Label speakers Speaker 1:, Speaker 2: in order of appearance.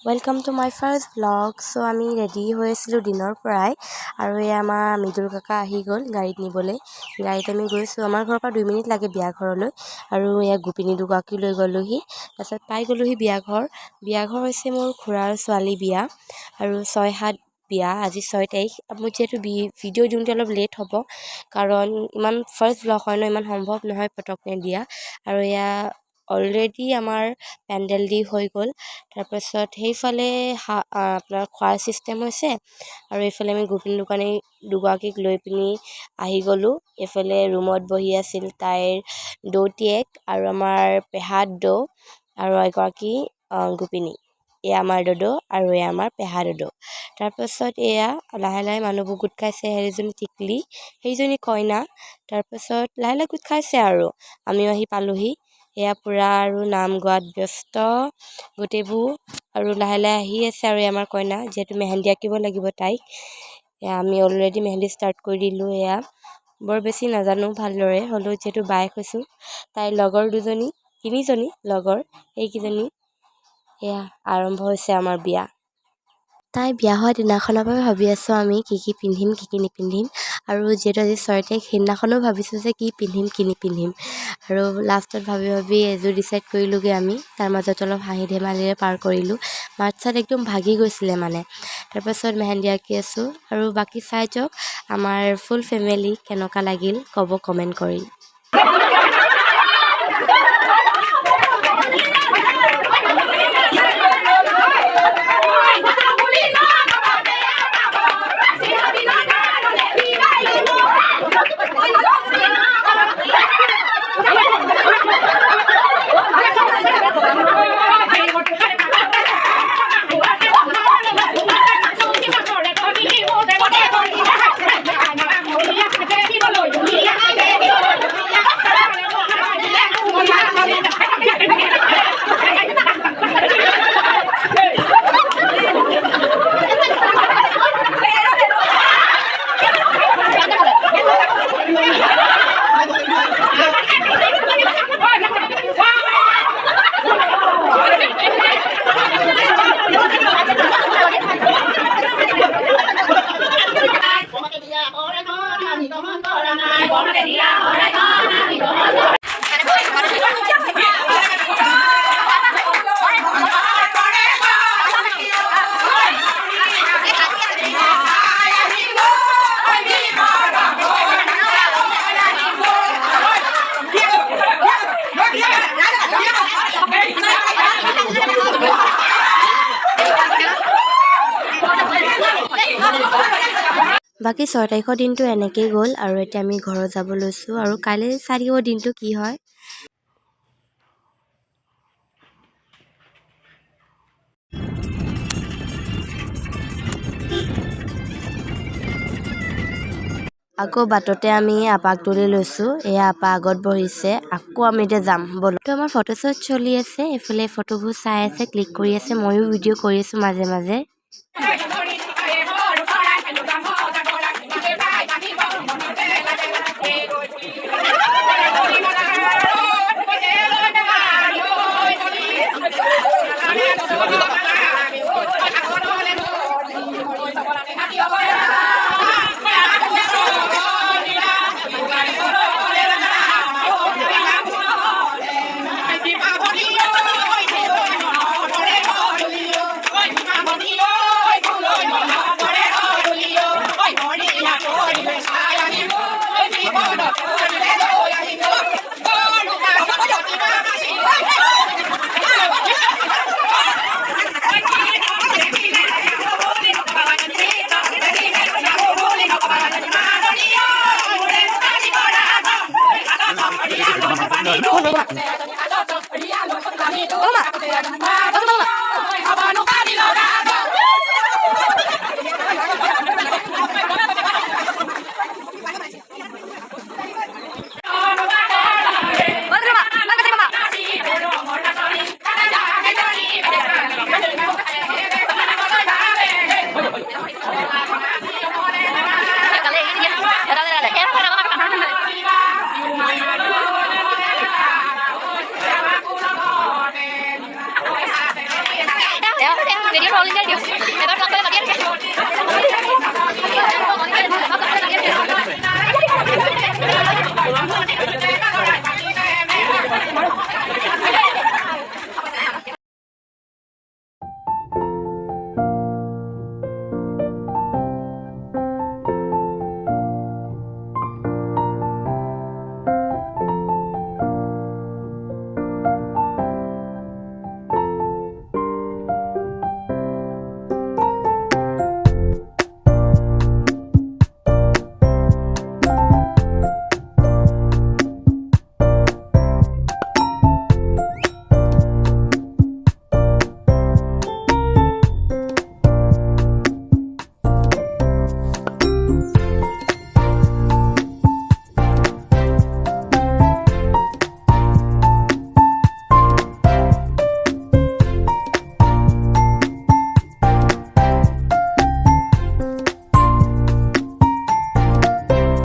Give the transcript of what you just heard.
Speaker 1: Welcome to my first vlog. So আমি ready হৈ আছিলোঁ দিনৰ পৰাই আৰু আমাৰ মৃদুল কাকা আহি গ'ল গাড়ীত নিবলৈ। গাড়ীত আমি গৈছোঁ, আমাৰ ঘৰৰ পৰা 2 মিনিট লাগে বিয়া ঘৰলৈ আৰু গোপিনী দুগৰাকী লৈ গ'লোহি। তাৰপিছত পাই গ'লোহি বিয়া ঘৰ হৈছে মোৰ খুৰাৰ ছোৱালী বিয়া আৰু 6-7 বিয়া। আজি 6 তাৰিখ। মোৰ যিহেতু ভিডিঅ' দিওঁতে অলপ লেট হ'ব কাৰণ ইমান ফাৰ্ষ্ট ভ্লগ হয় ন, ইমান সম্ভৱ নহয় পটককৈ দিয়া। আৰু অলৰেডি আমাৰ পেণ্ডেল দি হৈ গ'ল। তাৰপাছত সেইফালে আপোনাৰ খোৱাৰ ছিষ্টেম হৈছে আৰু এইফালে আমি গোপিনী দুগৰাকীক লৈ পিনি আহি গ'লোঁ। এইফালে ৰুমত বহি আছিল তাইৰ দৌতিয়েক আৰু আমাৰ পেহাত দৌ আৰু এগৰাকী গোপিনী। এয়া আমাৰ দদৌ আৰু এয়া আমাৰ পেহা দদৌ। তাৰপাছত লাহে লাহে মানুহবোৰ গোট খাইছে। সেইজনী টিকলি, সেইজনী কইনা। তাৰপাছত লাহে লাহে গোট খাইছে আৰু আমিও আহি পালোহি। পূৰা আৰু নাম গোৱাত ব্যস্ত গোটেইবোৰ আৰু লাহে লাহে আহি আছে। আৰু আমাৰ কইনা যিহেতু মেহেন্দি আঁকিব লাগিব তাইক। আমি অলৰেডি মেহেন্দি ষ্টাৰ্ট কৰি দিলোঁ। বৰ বেছি নাজানো ভালদৰে, হ'লেও যিহেতু বায়েক হৈছোঁ, তাইৰ লগৰ তিনিজনী লগৰ, সেইকেইজনী আৰম্ভ হৈছে আমাৰ বিয়া। তাই বিয়া হোৱা দিনাখনৰ পৰা ভাবি আছোঁ আমি কি পিন্ধিম কি নিপিন্ধিম। আৰু যিহেতু আজি 6 তাৰিখ, সেইদিনাখনো ভাবিছোঁ যে কি পিন্ধিম কি নিপিন্ধিম। আৰু লাষ্টত ভাবি এযোৰ ডিচাইড কৰিলোঁগৈ আমি। তাৰ মাজত অলপ হাঁহি ধেমালিৰে পাৰ কৰিলোঁ। মাত চাত একদম ভাগি গৈছিলে মানে। তাৰপাছত মেহেন্দি আঁকি আছোঁ আৰু বাকী চাই যাওক আমাৰ ফুল ফেমিলি কেনেকুৱা লাগিল ক'ব কমেণ্ট কৰি। বাকী 6 তাৰিখৰ দিনটো এনেকেই গ'ল আৰু এতিয়া আমি ঘৰত যাব লৈছোঁ আৰু কাইলৈ চাই দিব দিনটো কি হয়। আকৌ বাটতে আমি আপাক তুলি লৈছোঁ। আপা আগত বহিছে। আকৌ আমি এতিয়া যাম ব'লো। তো আমাৰ ফটোশ্বুট চলি আছে। এইফালে ফটোবোৰ চাই আছে, ক্লিক কৰি আছে। ময়ো ভিডিঅ' কৰি আছোঁ মাজে মাজে।
Speaker 2: ৰেডিঅ'ত অল ইণ্ডিয়া ৰেডিঅ' এবাৰ তোমাক পালে মাতিয়ে থাকে